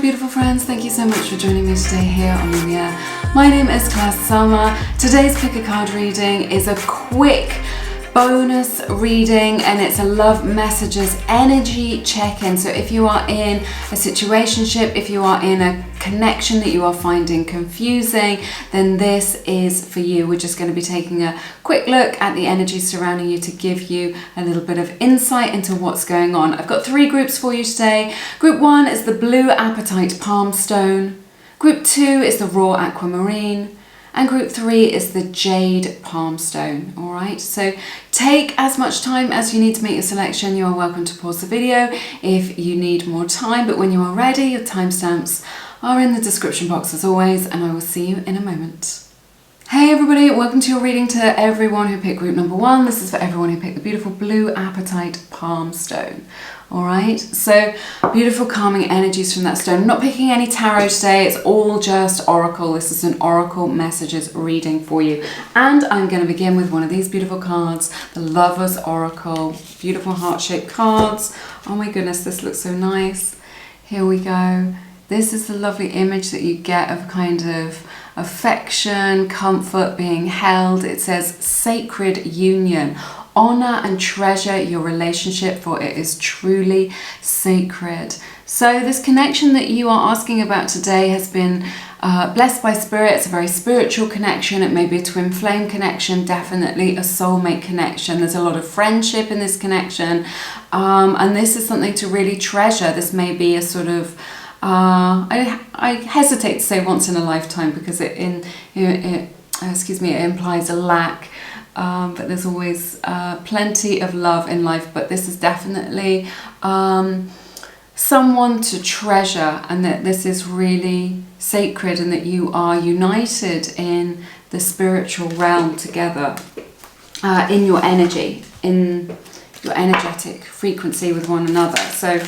beautiful friends, thank you so much for joining me today here on Lumiere. My name is Clair. Today's pick a card reading is a quick bonus reading and it's a love messages energy check-in. So if you are in a situationship, if you are in a connection that you are finding confusing, then this is for you. We're just going to be taking a quick look at the energy surrounding you to give you a little bit of insight into what's going on. I've got 3 groups for you today. Group 1 is the blue apatite palm stone. Group 2 is the raw aquamarine. And group 3 is the jade palm stone. All right, so take as much time as you need to make your selection. You are welcome to pause the video if you need more time, but when you are ready, your timestamps are in the description box as always, and I will see you in a moment. Hey everybody, welcome to your reading to everyone who picked group number 1. This is for everyone who picked the beautiful blue apatite palm stone. All right, so beautiful calming energies from that stone. I'm not picking any tarot today, it's all just oracle. This is an oracle messages reading for you. And I'm going to begin with one of these beautiful cards, the Lover's Oracle. Beautiful heart-shaped cards. Oh my goodness, this looks so nice. Here we go. This is the lovely image that you get of kind of affection, comfort, being held. It says sacred union. Honor and treasure your relationship, for it is truly sacred. So this connection that you are asking about today has been blessed by spirit. It's a very spiritual connection. It may be a twin flame connection, definitely a soulmate connection. There's a lot of friendship in this connection, and this is something to really treasure. This may be a sort of I hesitate to say once in a lifetime because it implies a lack. But there's always plenty of love in life, but this is definitely someone to treasure, and that this is really sacred and that you are united in the spiritual realm together, in your energy, in your energetic frequency with one another. So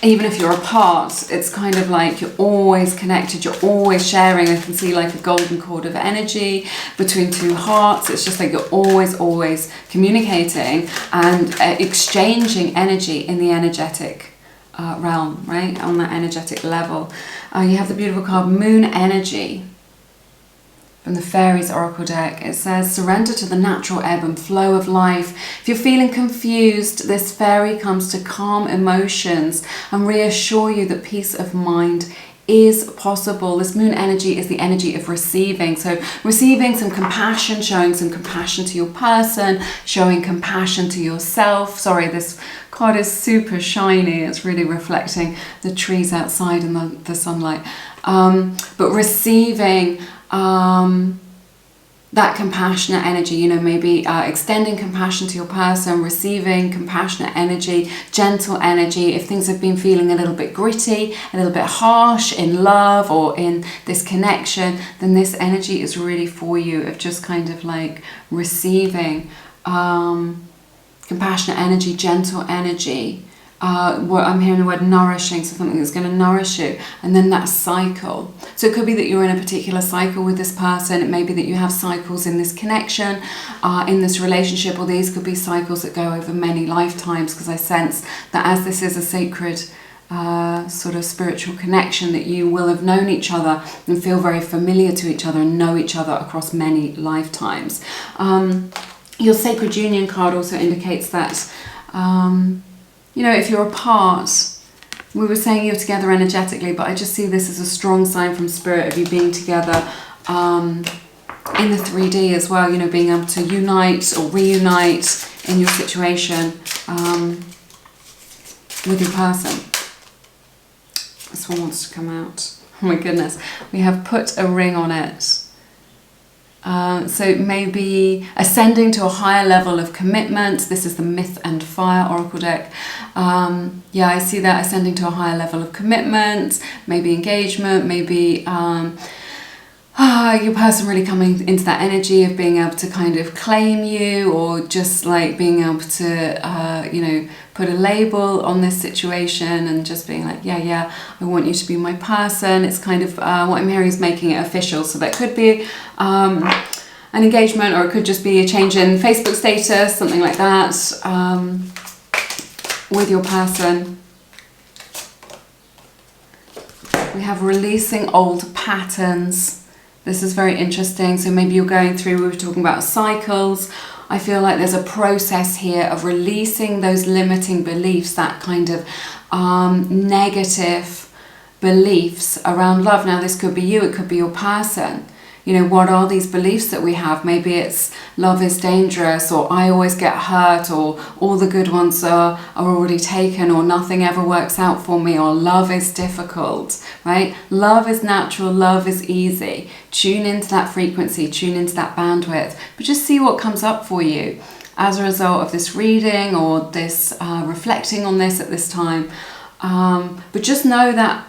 even if you're apart, it's kind of like you're always connected, you're always sharing. I can see like a golden cord of energy between 2 hearts. It's just like you're always communicating and exchanging energy in the energetic realm, right? On that energetic level. You have the beautiful card Moon Energy from the Fairies Oracle deck. It says, surrender to the natural ebb and flow of life. If you're feeling confused, this fairy comes to calm emotions and reassure you that peace of mind is possible. This moon energy is the energy of receiving. So receiving some compassion, showing some compassion to your person, showing compassion to yourself. Sorry, this card is super shiny. It's really reflecting the trees outside and the sunlight. But receiving that compassionate energy, you know, maybe extending compassion to your person, receiving compassionate energy, gentle energy. If things have been feeling a little bit gritty, a little bit harsh in love or in this connection, then this energy is really for you, of just kind of like receiving compassionate energy, gentle energy. I'm hearing the word nourishing, so something that's going to nourish you, and then that cycle. So it could be that you're in a particular cycle with this person. It may be that you have cycles in this connection, in this relationship, or these could be cycles that go over many lifetimes, because I sense that as this is a sacred sort of spiritual connection, that you will have known each other and feel very familiar to each other and know each other across many lifetimes. Your Sacred Union card also indicates that you know, if you're apart, we were saying you're together energetically, but I just see this as a strong sign from spirit of you being together in the 3D as well, you know, being able to unite or reunite in your situation with your person. This one wants to come out. Oh my goodness. We have put a ring on it. So maybe ascending to a higher level of commitment. This is the Myth and Fire Oracle deck. Yeah, I see that, ascending to a higher level of commitment, maybe engagement, maybe your person really coming into that energy of being able to kind of claim you, or just like being able to, you know, put a label on this situation and just being like, yeah, I want you to be my person. It's kind of, what I'm hearing is making it official. So that could be an engagement, or it could just be a change in Facebook status, something like that, with your person. We have releasing old patterns. This is very interesting. So maybe you're going through, we were talking about cycles. I feel like there's a process here of releasing those limiting beliefs, that kind of negative beliefs around love. Now this could be you, it could be your person. You know, what are these beliefs that we have? Maybe it's love is dangerous, or I always get hurt, or all the good ones are already taken, or nothing ever works out for me, or love is difficult, right? Love is natural, love is easy. Tune into that frequency, tune into that bandwidth, but just see what comes up for you as a result of this reading or this reflecting on this at this time. But just know that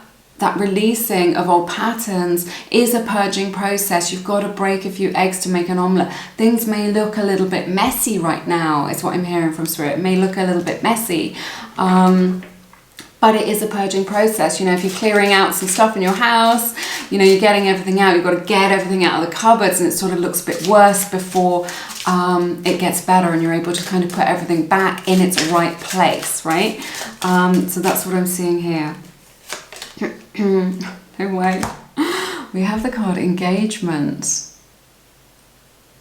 releasing of old patterns is a purging process. You've got to break a few eggs to make an omelette. Things may look a little bit messy right now, is what I'm hearing from Spirit. It may look a little bit messy, but it is a purging process. You know, if you're clearing out some stuff in your house, you know, you're getting everything out, you've got to get everything out of the cupboards, and it sort of looks a bit worse before it gets better, and you're able to kind of put everything back in its right place, right? So that's what I'm seeing here. No way. We have the card engagement.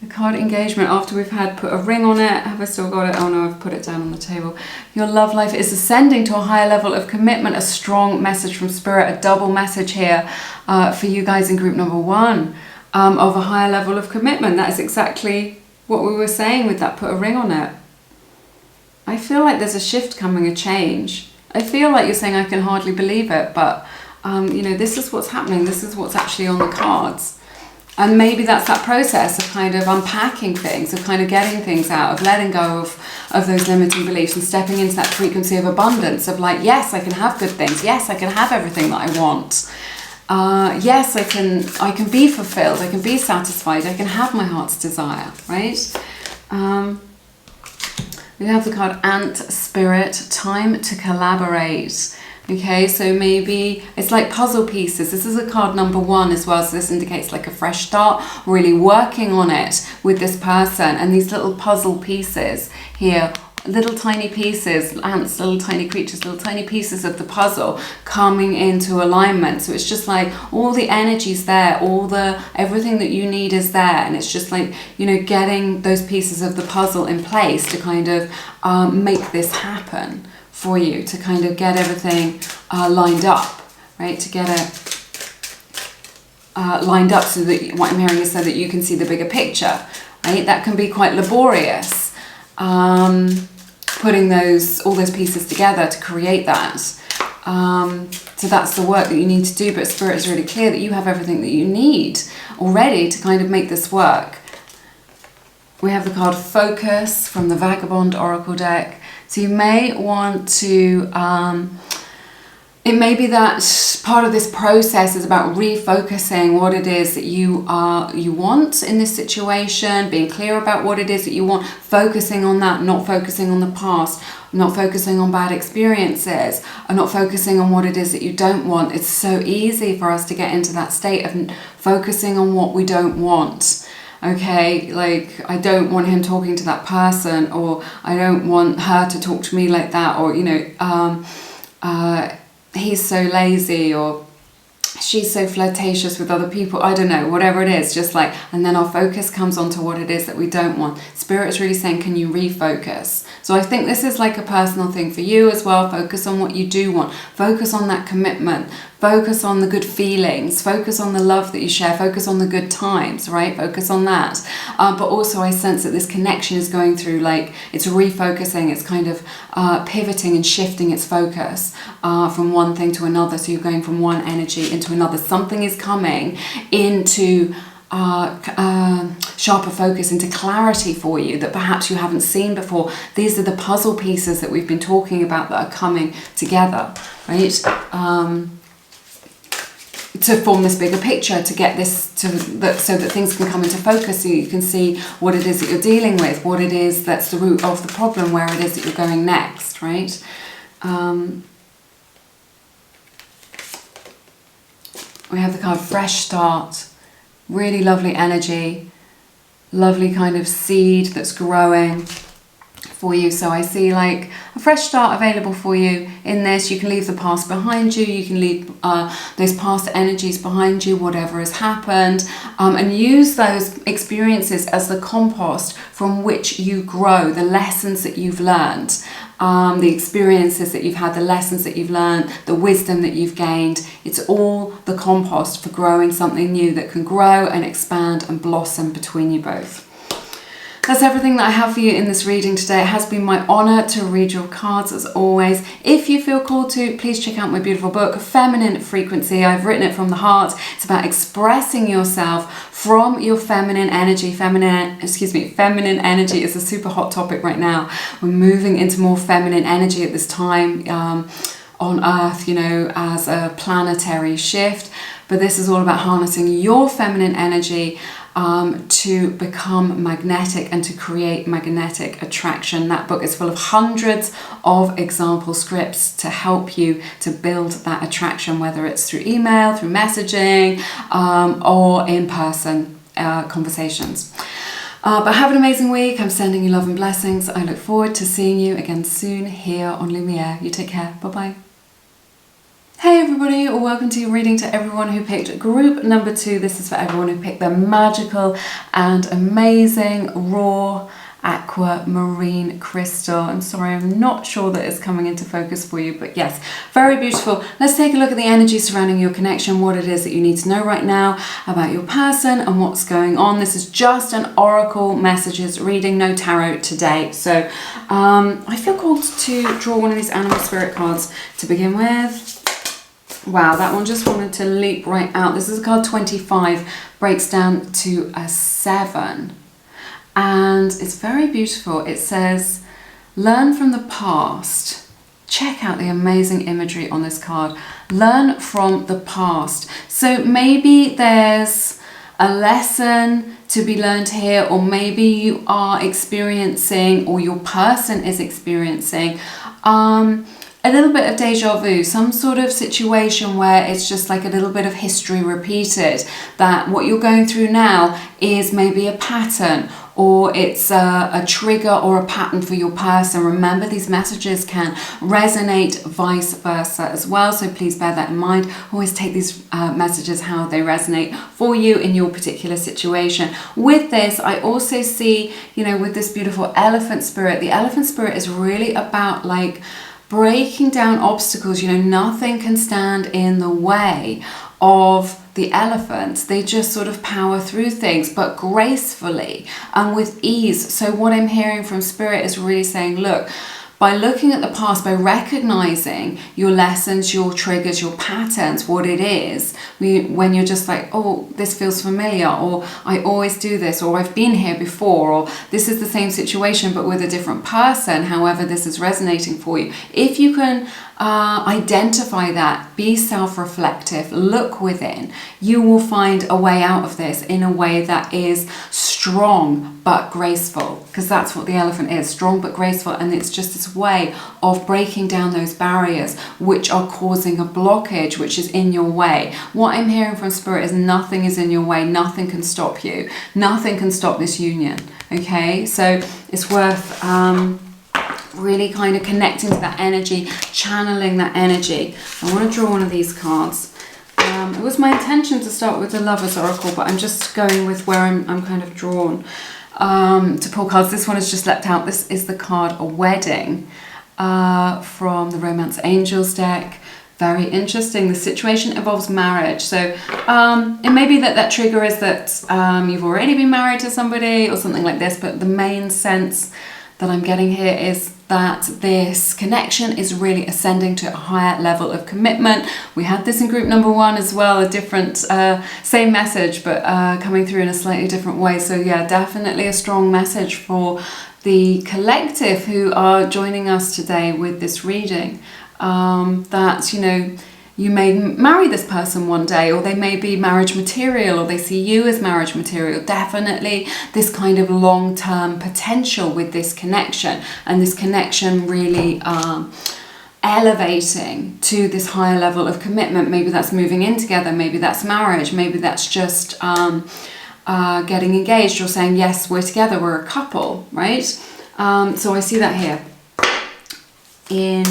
The card engagement, after we've had put a ring on it. Have I still got it? Oh no, I've put it down on the table. Your love life is ascending to a higher level of commitment. A strong message from Spirit, a double message here for you guys in group number 1 of a higher level of commitment. That is exactly what we were saying with that put a ring on it. I feel like there's a shift coming, a change. I feel like you're saying I can hardly believe it, but you know, this is what's happening. This is what's actually on the cards. And maybe that's that process of kind of unpacking things, of kind of getting things out, of letting go of those limiting beliefs and stepping into that frequency of abundance of like, yes, I can have good things. Yes, I can have everything that I want. Yes, I can be fulfilled. I can be satisfied. I can have my heart's desire, right? We have the card Ant Spirit, time to collaborate. Okay, so maybe it's like puzzle pieces. This is a card number 1 as well, so this indicates like a fresh start, really working on it with this person. And these little puzzle pieces here, little tiny pieces, ants, little tiny creatures, little tiny pieces of the puzzle coming into alignment. So it's just like all the energy's there, everything that you need is there, and it's just like, you know, getting those pieces of the puzzle in place to kind of make this happen for you, to kind of get everything lined up, right? To get it lined up so that what I'm hearing is so that you can see the bigger picture, right? That can be quite laborious, putting all those pieces together to create that. So that's the work that you need to do, but Spirit is really clear that you have everything that you need already to kind of make this work. We have the card Focus from the Vagabond Oracle deck. So you may want to, it may be that part of this process is about refocusing what it is that you want in this situation, being clear about what it is that you want, focusing on that, not focusing on the past, not focusing on bad experiences, and not focusing on what it is that you don't want. It's so easy for us to get into that state of focusing on what we don't want. Okay, like I don't want him talking to that person, or I don't want her to talk to me like that, or, you know, he's so lazy, or she's so flirtatious with other people. I don't know, whatever it is, just like, and then our focus comes onto what it is that we don't want. Spirit is really saying, can you refocus? So I think this is like a personal thing for you as well. Focus on what you do want. Focus on that commitment. Focus on the good feelings. Focus on the love that you share. Focus on the good times, right? Focus on that. But also I sense that this connection is going through, like, it's refocusing. It's kind of pivoting and shifting its focus from one thing to another. So you're going from one energy into another. Something is coming into sharper focus, into clarity for you that perhaps you haven't seen before. These are the puzzle pieces that we've been talking about that are coming together, right? To form this bigger picture, to get this so that things can come into focus, so you can see what it is that you're dealing with, what it is that's the root of the problem, where it is that you're going next, right? We have the card Fresh Start. Really lovely energy, lovely kind of seed that's growing. for you. So I see like a fresh start available for you in this. You can leave the past behind you. You can leave those past energies behind you, whatever has happened, and use those experiences as the compost from which you grow, the lessons that you've learned, the experiences that you've had, the lessons that you've learned, the wisdom that you've gained. It's all the compost for growing something new that can grow and expand and blossom between you both. That's everything that I have for you in this reading today. It has been my honour to read your cards as always. If you feel called to, please check out my beautiful book, Feminine Frequency. I've written it from the heart. It's about expressing yourself from your feminine energy. Feminine energy is a super hot topic right now. We're moving into more feminine energy at this time on Earth, you know, as a planetary shift. But this is all about harnessing your feminine energy to become magnetic and to create magnetic attraction. That book is full of hundreds of example scripts to help you to build that attraction, whether it's through email, through messaging, or in person conversations. But have an amazing week. I'm sending you love and blessings. I look forward to seeing you again soon here on Lumiere. You take care. Bye-bye. Hey everybody, welcome to your reading to everyone who picked group number 2. This is for everyone who picked the magical and amazing raw aquamarine crystal. I'm sorry, I'm not sure that it's coming into focus for you, but yes, very beautiful. Let's take a look at the energy surrounding your connection, what it is that you need to know right now about your person and what's going on. This is just an oracle messages reading, no tarot today. So I feel called to draw one of these animal spirit cards to begin with. Wow, that one just wanted to leap right out. This is card 25, breaks down to a 7. And it's very beautiful. It says, learn from the past. Check out the amazing imagery on this card. Learn from the past. So maybe there's a lesson to be learned here, or maybe you are experiencing, or your person is experiencing, a little bit of deja vu, some sort of situation where it's just like a little bit of history repeated, that what you're going through now is maybe a pattern, or it's a trigger or a pattern for your person. Remember, these messages can resonate vice versa as well, so please bear that in mind. Always take these messages how they resonate for you in your particular situation. With this, I also see, you know, with this beautiful elephant spirit, the elephant spirit is really about like breaking down obstacles. You know, nothing can stand in the way of the elephants. They just sort of power through things, but gracefully and with ease. So what I'm hearing from spirit is really saying, look, by looking at the past, by recognizing your lessons, your triggers, your patterns, what it is, when you're just like, oh, this feels familiar, or I always do this, or I've been here before, or this is the same situation but with a different person, however this is resonating for you. If you can identify that, be self-reflective, look within, you will find a way out of this in a way that is strong but graceful, because that's what the elephant is, strong but graceful. And it's just this way of breaking down those barriers which are causing a blockage, which is in your way. What I'm hearing from spirit is nothing is in your way, nothing can stop you, nothing can stop this union. Okay, so it's worth really kind of connecting to that energy, channeling that energy. I want to draw one of these cards. It was my intention to start with the Lover's Oracle, but I'm just going with where I'm kind of drawn to pull cards. This one has just leapt out. This is the card A Wedding from the Romance Angels deck. Very interesting. The situation involves marriage. So it may be that trigger is that you've already been married to somebody or something like this, but the main sense that I'm getting here is that this connection is really ascending to a higher level of commitment. We had this in group number 1 as well, a different, same message, but coming through in a slightly different way. So yeah, definitely a strong message for the collective who are joining us today with this reading. That, you know, you may marry this person one day, or they may be marriage material, or they see you as marriage material. Definitely this kind of long-term potential with this connection, and this connection really elevating to this higher level of commitment. Maybe that's moving in together, maybe that's marriage, maybe that's just getting engaged or saying, yes, we're together, we're a couple, right? So I see that here in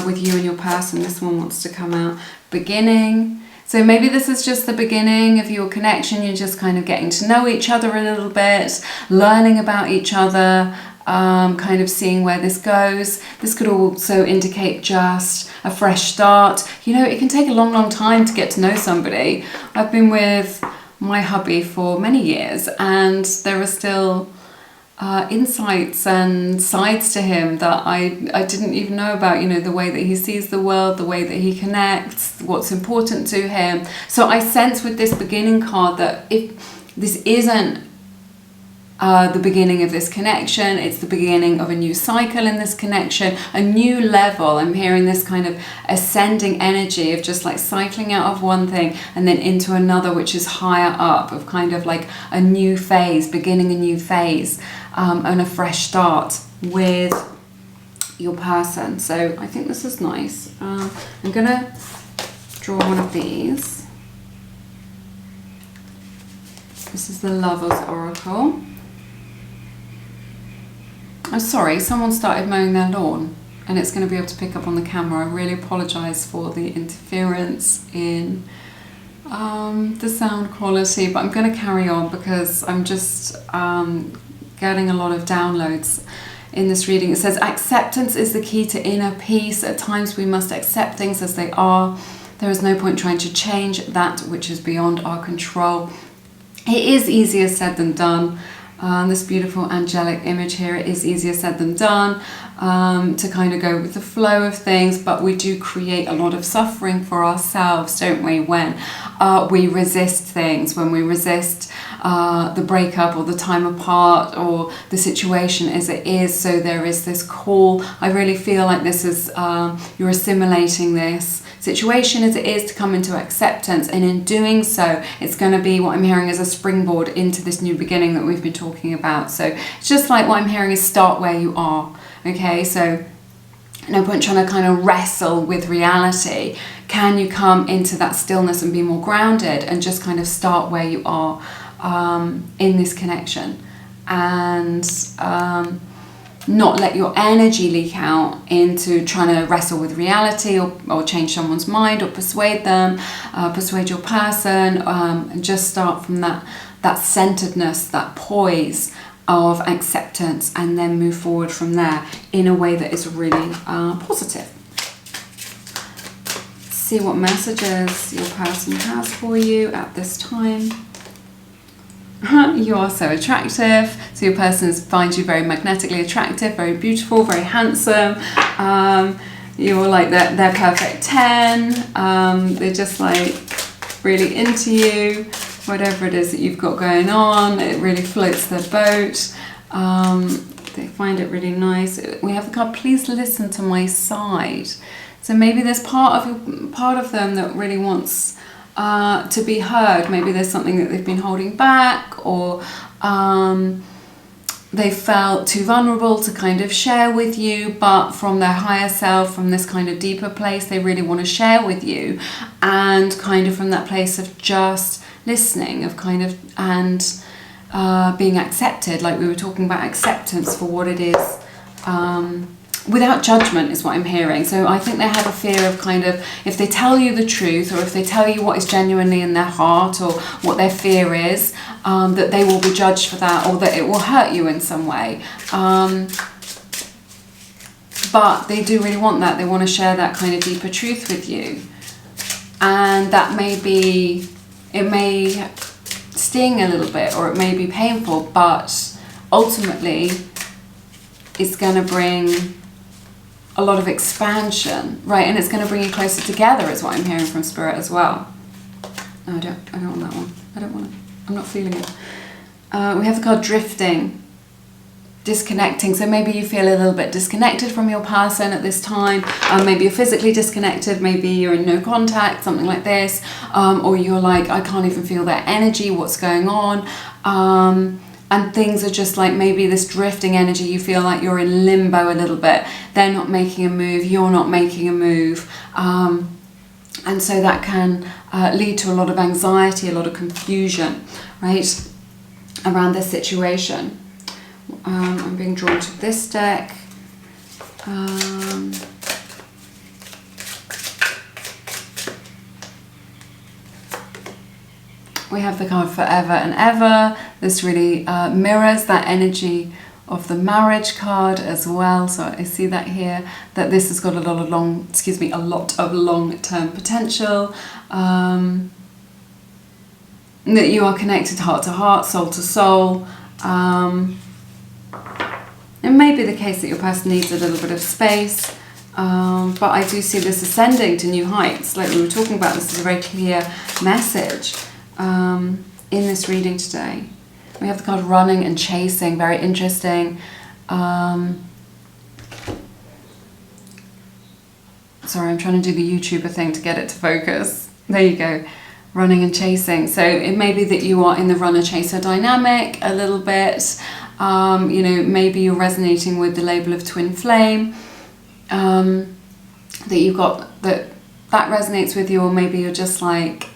with you and your person. This one wants to come out. Beginning. So maybe this is just the beginning of your connection. You're just kind of getting to know each other a little bit, learning about each other, kind of seeing where this goes. This could also indicate just a fresh start. You know, it can take a long, long time to get to know somebody. I've been with my hubby for many years, and there are still insights and sides to him that I didn't even know about, you know, the way that he sees the world, the way that he connects, what's important to him. So I sense with this beginning card that if this isn't the beginning of this connection, it's the beginning of a new cycle in this connection, a new level. I'm hearing this kind of ascending energy of just like cycling out of one thing and then into another, which is higher up, of kind of like a new phase, beginning a new phase, and a fresh start with your person. So I think this is nice. I'm gonna draw one of these. This is the Lover's Oracle. I'm sorry, someone started mowing their lawn and it's going to be able to pick up on the camera. I really apologise for the interference in the sound quality, but I'm going to carry on because I'm just getting a lot of downloads in this reading. It says, acceptance is the key to inner peace. At times we must accept things as they are. There is no point trying to change that which is beyond our control. It is easier said than done. This beautiful angelic image here, it is easier said than done, to kind of go with the flow of things, but we do create a lot of suffering for ourselves, don't we, when we resist things, when we resist the breakup or the time apart or the situation as it is. So there is this call. I really feel like this is, you're assimilating this situation as it is to come into acceptance, and in doing so it's going to be, what I'm hearing, is a springboard into this new beginning that we've been talking about. So it's just like, what I'm hearing is start where you are. Okay, so no point trying to kind of wrestle with reality. Can you come into that stillness and be more grounded and just kind of start where you are in this connection, and not let your energy leak out into trying to wrestle with reality or change someone's mind or persuade them, persuade your person, and just start from that centeredness, that poise of acceptance, and then move forward from there in a way that is really positive. See what messages your person has for you at this time. You are so attractive. So your person finds you very magnetically attractive, very beautiful, very handsome. You're like their perfect 10. They're just like really into you. Whatever it is that you've got going on, it really floats their boat. They find it really nice. We have the card, please listen to my side. So maybe there's part of them that really wants to be heard. Maybe there's something that they've been holding back, or they felt too vulnerable to kind of share with you, but from their higher self, from this kind of deeper place, they really want to share with you, and kind of from that place of just listening, of kind of, and being accepted, like we were talking about acceptance for what it is, without judgment is what I'm hearing. So I think they have a fear of kind of, if they tell you the truth, or if they tell you what is genuinely in their heart, or what their fear is, that they will be judged for that, or that it will hurt you in some way. But they do really want that. They want to share that kind of deeper truth with you. And that may be, it may sting a little bit, or it may be painful, but ultimately it's going to bring a lot of expansion, right? And it's going to bring you closer together, is what I'm hearing from Spirit as well. No, I don't want that one. I don't want it. I'm not feeling it. We have the card drifting, disconnecting. So maybe you feel a little bit disconnected from your person at this time. Maybe you're physically disconnected. Maybe you're in no contact, something like this. Or you're like, I can't even feel their energy. What's going on? And things are just like, maybe this drifting energy, you feel like you're in limbo a little bit. They're not making a move, you're not making a move. And so that can lead to a lot of anxiety, a lot of confusion, right, around this situation. I'm being drawn to this deck. We have the card Forever and Ever. This really mirrors that energy of the marriage card as well. So I see that here, that this has got a lot of long-term potential. That you are connected heart to heart, soul to soul. It may be the case that your person needs a little bit of space, but I do see this ascending to new heights. Like we were talking about, this is a very clear message in this reading today. We have the card Running and Chasing, very interesting. Sorry, I'm trying to do the YouTuber thing to get it to focus. There you go. Running and chasing. So it may be that you are in the runner-chaser dynamic a little bit. You know, maybe you're resonating with the label of twin flame. That you've got that resonates with you, or maybe you're just like,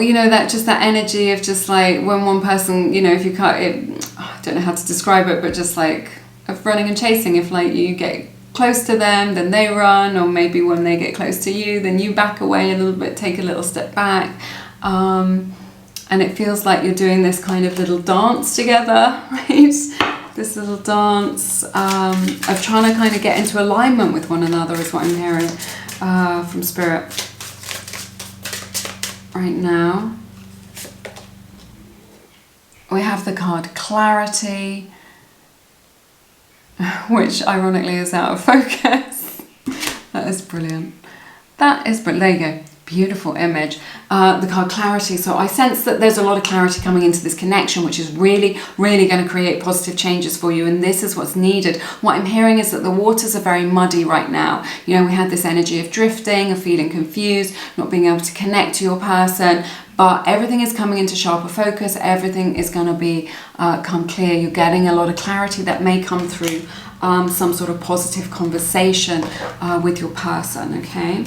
you know, that energy of just like when one person, you know, if you can't, I don't know how to describe it, but just like of running and chasing. If like you get close to them, then they run, or maybe when they get close to you, then you back away a little bit, take a little step back, and it feels like you're doing this kind of little dance together, right? This little dance of trying to kind of get into alignment with one another is what I'm hearing from Spirit right now. We have the card Clarity, which ironically is out of focus. That is brilliant. That is brilliant. There you go. Beautiful image. The card Clarity. So I sense that there's a lot of clarity coming into this connection, which is really, really going to create positive changes for you. And this is what's needed. What I'm hearing is that the waters are very muddy right now. You know, we had this energy of drifting, of feeling confused, not being able to connect to your person. But everything is coming into sharper focus. Everything is going to be come clear. You're getting a lot of clarity that may come through some sort of positive conversation with your person, okay?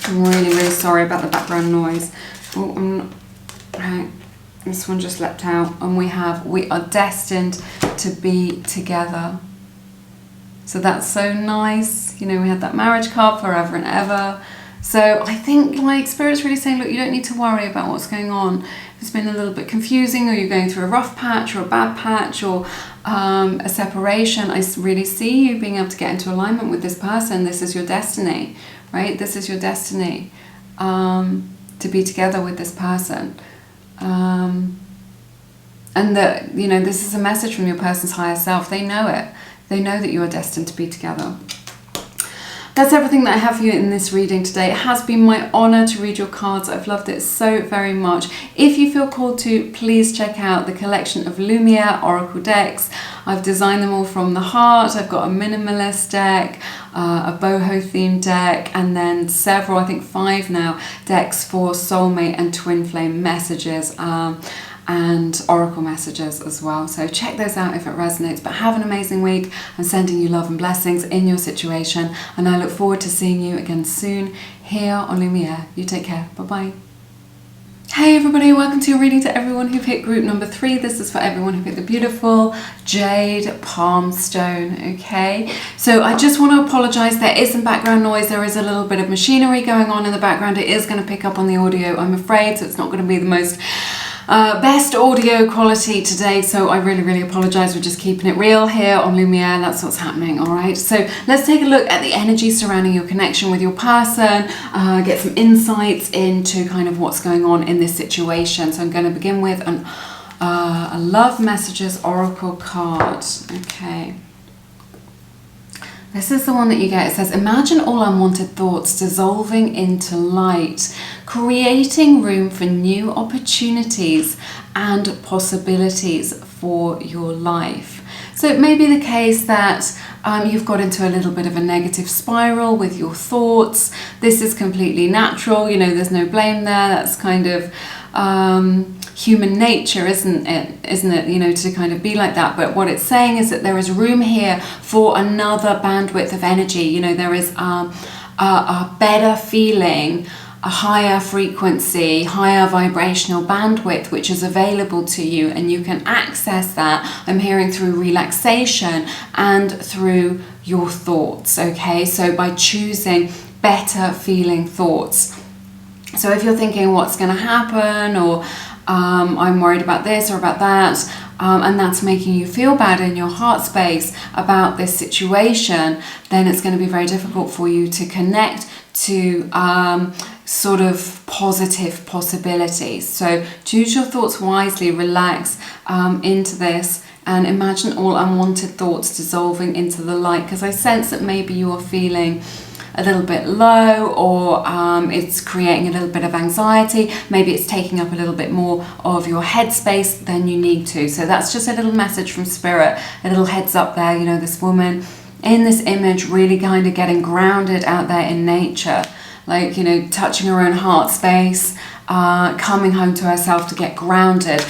I'm really, really sorry about the background noise. Oh, right. This one just leapt out. And we are destined to be together. So that's so nice. You know, we had that marriage card, Forever and Ever. So I think like Spirit's really saying, look, you don't need to worry about what's going on. If it's been a little bit confusing, or you're going through a rough patch or a bad patch, or a separation, I really see you being able to get into alignment with this person. This is your destiny, right? This is your destiny, to be together with this person. And that, you know, this is a message from your person's higher self. They know it. They know that you are destined to be together. That's everything that I have for you in this reading today. It has been my honor to read your cards. I've loved it so very much. If you feel called to, please check out the collection of Lumiere Oracle decks. I've designed them all from the heart. I've got a minimalist deck, a boho themed deck, and then several, I think 5 now, decks for soulmate and twin flame messages. And oracle messages as well. So check those out if it resonates. But have an amazing week. I'm sending you love and blessings in your situation, and I look forward to seeing you again soon here on Lumiere. You take care. Bye-bye. Hey everybody, welcome to your reading to everyone who picked group number 3. This is for everyone who picked the beautiful jade palm stone, okay? So I just want to apologize, there is some background noise, there is a little bit of machinery going on in the background. It is going to pick up on the audio, I'm afraid, so it's not going to be the most best audio quality today, so I really, really apologize. We're just keeping it real here on Lumiere. That's what's happening, all right? So let's take a look at the energy surrounding your connection with your person, get some insights into kind of what's going on in this situation. So I'm going to begin with a Love Messages Oracle card, okay? This is the one that you get. It says, imagine all unwanted thoughts dissolving into light, creating room for new opportunities and possibilities for your life. So it may be the case that you've got into a little bit of a negative spiral with your thoughts. This is completely natural. You know, there's no blame there. That's kind of human nature, isn't it, you know, to kind of be like that. But what it's saying is that there is room here for another bandwidth of energy. You know, there is a better feeling a higher frequency, higher vibrational bandwidth which is available to you, and you can access that, I'm hearing, through relaxation and through your thoughts, okay? So by choosing better feeling thoughts. So if you're thinking what's going to happen, or I'm worried about this or about that, and that's making you feel bad in your heart space about this situation, then it's going to be very difficult for you to connect to sort of positive possibilities. So choose your thoughts wisely, relax into this, and imagine all unwanted thoughts dissolving into the light, because I sense that maybe you are feeling a little bit low, or it's creating a little bit of anxiety. Maybe it's taking up a little bit more of your headspace than you need to. So that's just a little message from Spirit, a little heads up there. You know, this woman in this image really kind of getting grounded out there in nature, like, you know, touching her own heart space, coming home to herself to get grounded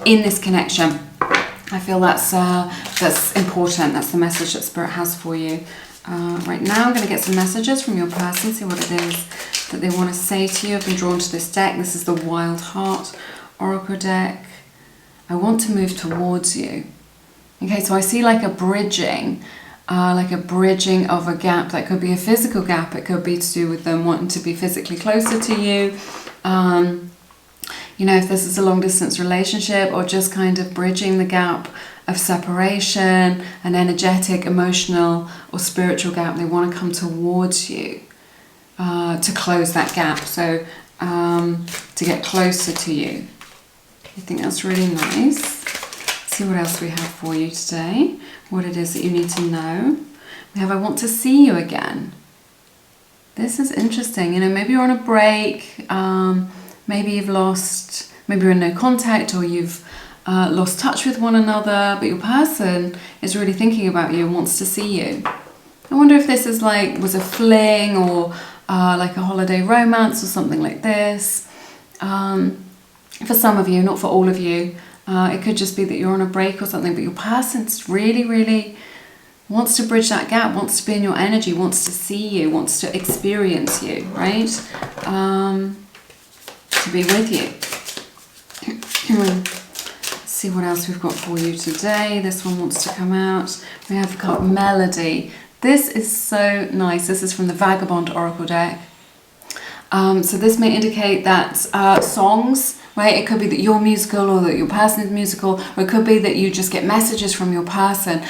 in this connection. I feel that's important. That's the message that Spirit has for you. Right now I'm going to get some messages from your person, see what it is that they want to say to you. I've been drawn to this deck. This is the Wild Heart Oracle deck. I want to move towards you. Okay, so I see like a bridging of a gap. That could be a physical gap. It could be to do with them wanting to be physically closer to you. You know, if this is a long distance relationship, or just kind of bridging the gap of separation, an energetic, emotional or spiritual gap. They want to come towards you to close that gap, so to get closer to you. I think that's really nice. Let's see what else we have for you today, what it is that you need to know. We have, I want to see you again. This is interesting. You know, maybe you're on a break, maybe you've lost, maybe you're in no contact, or you've lost touch with one another, but your person is really thinking about you and wants to see you. I wonder if this is was a fling, or like a holiday romance or something like this. For some of you, not for all of you. It could just be that you're on a break or something, but your person's really, really wants to bridge that gap, wants to be in your energy, wants to see you, wants to experience you, right? To be with you. See what else we've got for you today. This one wants to come out. We have the card Melody. This is so nice. This is from the Vagabond Oracle deck. So this may indicate that songs, right? It could be that you're musical, or that your person is musical, or it could be that you just get messages from your person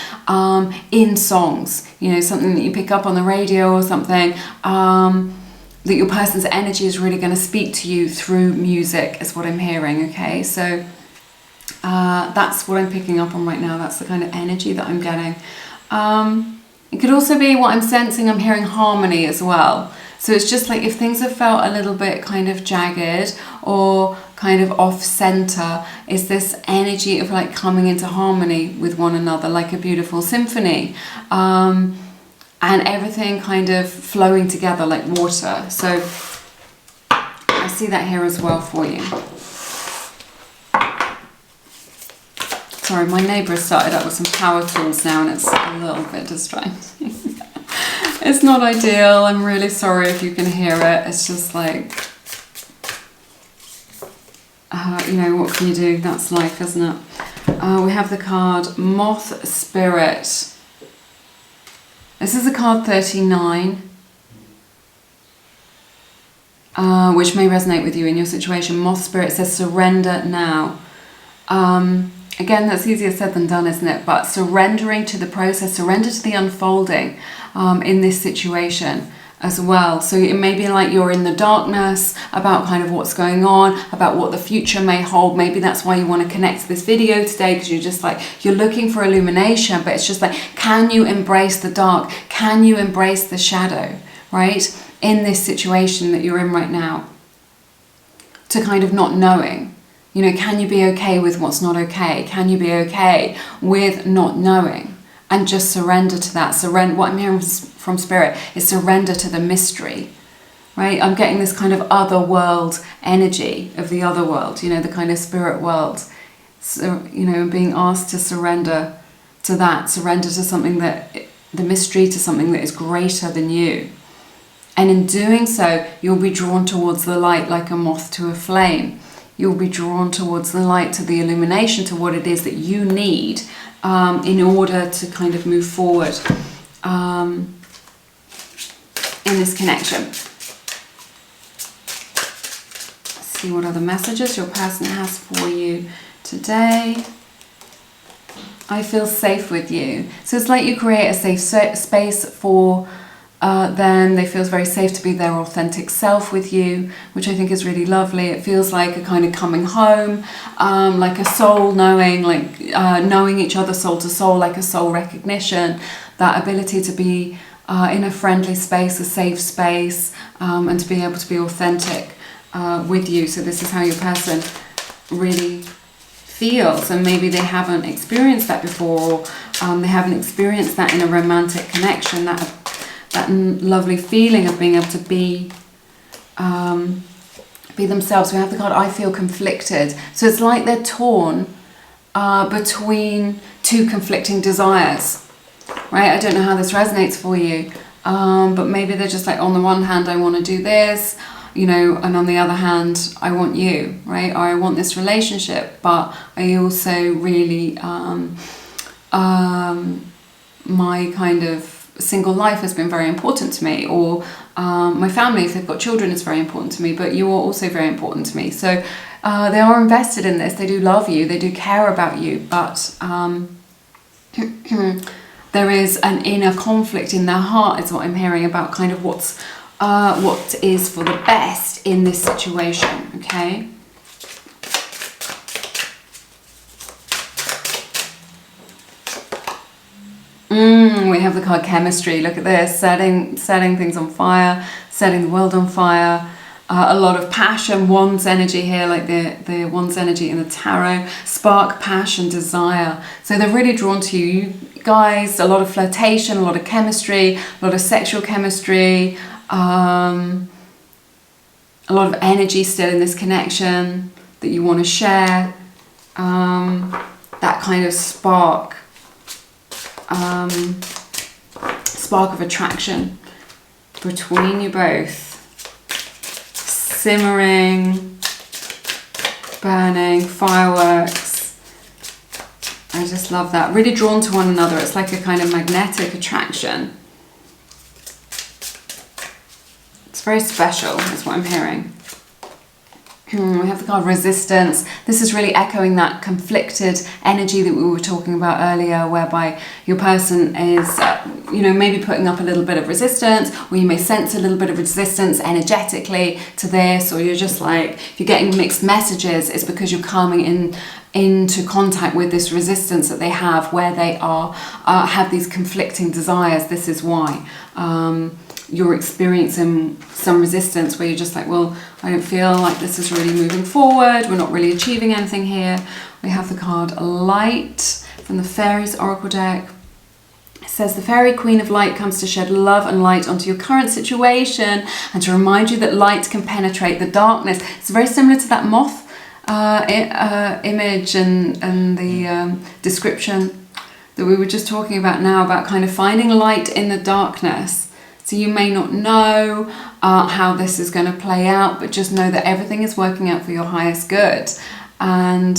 in songs. You know, something that you pick up on the radio or something. That your person's energy is really going to speak to you through music, is what I'm hearing. Okay, so that's what I'm picking up on right now. That's the kind of energy that I'm getting. It could also be what I'm sensing. I'm hearing harmony as well. So it's just like if things have felt a little bit kind of jagged or kind of off center, is this energy of like coming into harmony with one another, like a beautiful symphony, and everything kind of flowing together like water. So I see that here as well for you. Sorry, my neighbour has started up with some power tools now, and it's a little bit distracting. It's not ideal. I'm really sorry if you can hear it. It's just like, you know, what can you do? That's life, isn't it? We have the card Moth Spirit. This is a card 39, which may resonate with you in your situation. Moth Spirit says surrender now. Again, that's easier said than done, isn't it? But surrendering to the process, surrender to the unfolding in this situation as well. So it may be like you're in the darkness about kind of what's going on, about what the future may hold. Maybe that's why you want to connect to this video today, because you're just like, you're looking for illumination, but it's just like, can you embrace the dark? Can you embrace the shadow, right? In this situation that you're in right now, to kind of not knowing. You know, can you be okay with what's not okay? Can you be okay with not knowing? And just surrender to that. Surrender. What I'm hearing from Spirit is surrender to the mystery, right? I'm getting this kind of other world energy of the other world, you know, the kind of spirit world. So, you know, being asked to surrender to that, surrender to something that, the mystery, to something that is greater than you. And in doing so, you'll be drawn towards the light like a moth to a flame. You'll be drawn towards the light, to the illumination, to what it is that you need in order to kind of move forward in this connection. Let's see what other messages your person has for you today. I feel safe with you. So it's like you create a safe space for them. They feel very safe to be their authentic self with you, which I think is really lovely. It feels like a kind of coming home, like a soul knowing, like knowing each other soul to soul, like a soul recognition, that ability to be in a friendly space, a safe space, and to be able to be authentic with you. So this is how your person really feels, and maybe they haven't experienced that before, or they haven't experienced that in a romantic connection, that lovely feeling of being able to be themselves. We have the card I feel conflicted. So it's like they're torn between two conflicting desires, right? I don't know how this resonates for you, but maybe they're just like, on the one hand I want to do this, you know, and on the other hand I want you, right? Or I want this relationship, but I also really my kind of single life has been very important to me, or my family, if they've got children, is very important to me, but you are also very important to me. So they are invested in this, they do love you, they do care about you, but there is an inner conflict in their heart, is what I'm hearing, about kind of what is for the best in this situation, okay? We have the card chemistry. Look at this, setting things on fire, setting the world on fire. A lot of passion, wands energy here, like the wands energy in the tarot. Spark, passion, desire. So they're really drawn to you guys. A lot of flirtation, a lot of chemistry, a lot of sexual chemistry. A lot of energy still in this connection that you want to share. That kind of spark of attraction between you both, simmering, burning, fireworks. I just love that. Really drawn to one another. It's like a kind of magnetic attraction. It's very special, is what I'm hearing. We have the card resistance. This is really echoing that conflicted energy that we were talking about earlier, whereby your person is, you know, maybe putting up a little bit of resistance, or you may sense a little bit of resistance energetically to this, or you're just like, if you're getting mixed messages, it's because you're coming into contact with this resistance that they have, where they have these conflicting desires. This is why. You're experiencing some resistance where you're just like, well, I don't feel like this is really moving forward. We're not really achieving anything here. We have the card Light from the Fairies Oracle deck. It says the Fairy Queen of Light comes to shed love and light onto your current situation and to remind you that light can penetrate the darkness. It's very similar to that moth image and the description that we were just talking about now, about kind of finding light in the darkness. So you may not know how this is going to play out, but just know that everything is working out for your highest good, and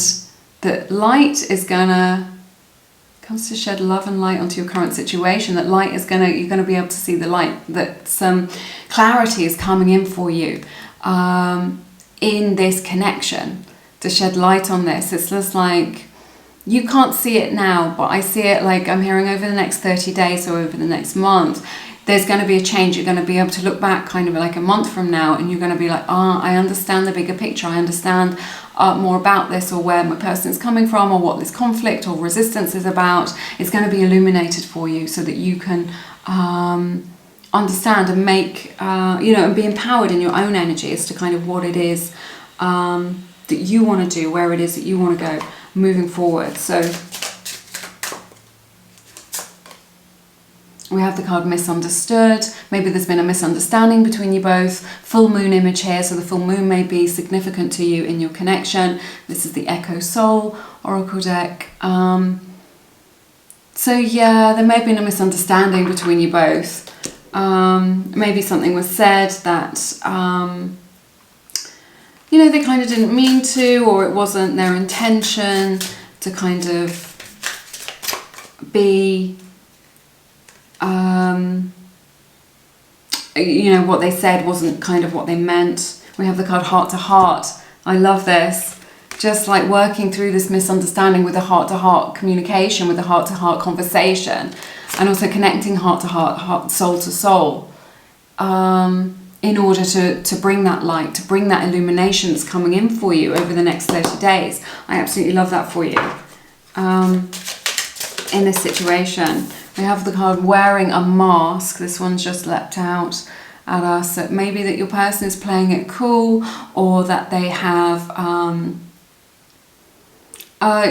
that light is comes to shed love and light onto your current situation. That light is you're going to be able to see the light, that some clarity is coming in for you in this connection, to shed light on this. It's just like, you can't see it now, but I see it, like I'm hearing over the next 30 days or over the next month, there's going to be a change. You're going to be able to look back kind of like a month from now, and you're going to be like, I understand the bigger picture. I understand more about this, or where my person is coming from, or what this conflict or resistance is about. It's going to be illuminated for you, so that you can understand and make, and be empowered in your own energy as to kind of what it is that you want to do, where it is that you want to go moving forward. So we have the card Misunderstood. Maybe there's been a misunderstanding between you both. Full moon image here, so the full moon may be significant to you in your connection. This is the Echo Soul Oracle deck. So yeah, there may have been a misunderstanding between you both. Maybe something was said that, you know, they kind of didn't mean to, or it wasn't their intention to kind of be, you know, what they said wasn't kind of what they meant. We have the card heart to heart. I love this. Just like working through this misunderstanding with the heart-to-heart communication, with the heart-to-heart conversation, and also connecting heart-to-heart, soul to soul, in order to bring that light, to bring that illumination that's coming in for you over the next 30 days. I absolutely love that for you. In this situation, we have the card wearing a mask. This one's just leapt out at us. So maybe that your person is playing it cool, or that they have,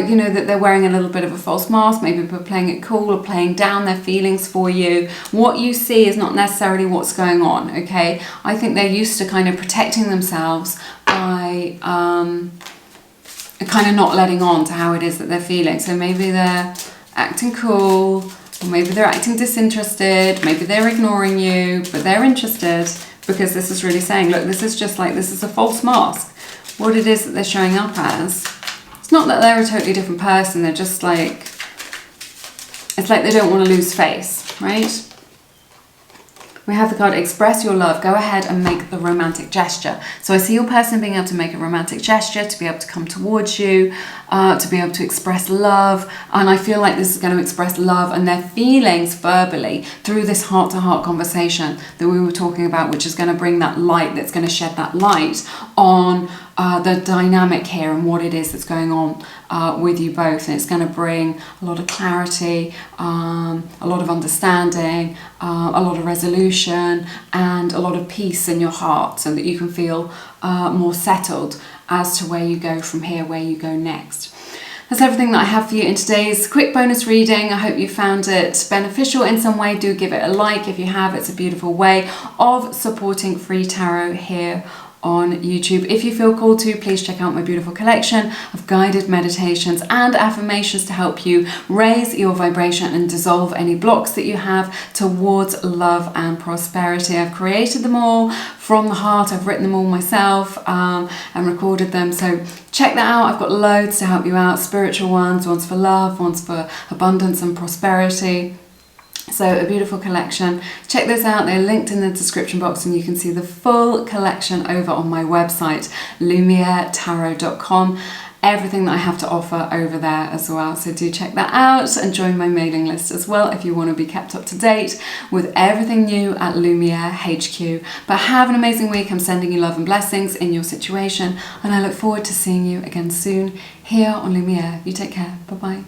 you know, that they're wearing a little bit of a false mask, maybe playing it cool or playing down their feelings for you. What you see is not necessarily what's going on, okay? I think they're used to kind of protecting themselves by kind of not letting on to how it is that they're feeling. So maybe they're acting cool, or maybe they're acting disinterested, maybe they're ignoring you, but they're interested, because this is really saying, look, this is just like, this is a false mask. What it is that they're showing up as, it's not that they're a totally different person, they're just like, it's like they don't want to lose face, right? We have the card express your love. Go ahead and make the romantic gesture. So I see your person being able to make a romantic gesture, to be able to come towards you, to be able to express love. And I feel like this is going to express love and their feelings verbally through this heart-to-heart conversation that we were talking about, which is going to bring that light, that's going to shed that light on the dynamic here and what it is that's going on with you both. And it's going to bring a lot of clarity, a lot of understanding, a lot of resolution, and a lot of peace in your heart, so that you can feel more settled as to where you go from here, where you go next. That's everything that I have for you in today's quick bonus reading. I hope you found it beneficial in some way. Do give it a like if you have. It's a beautiful way of supporting free tarot here on YouTube. If you feel called to, please check out my beautiful collection of guided meditations and affirmations to help you raise your vibration and dissolve any blocks that you have towards love and prosperity. I've created them all from the heart. I've written them all myself and recorded them, so check that out. I've got loads to help you out, spiritual ones for love, ones for abundance and prosperity. So a beautiful collection. Check this out. They're linked in the description box, and you can see the full collection over on my website, lumieretarot.com. Everything that I have to offer over there as well. So do check that out and join my mailing list as well if you want to be kept up to date with everything new at Lumiere HQ. But have an amazing week. I'm sending you love and blessings in your situation, and I look forward to seeing you again soon here on Lumiere. You take care. Bye-bye.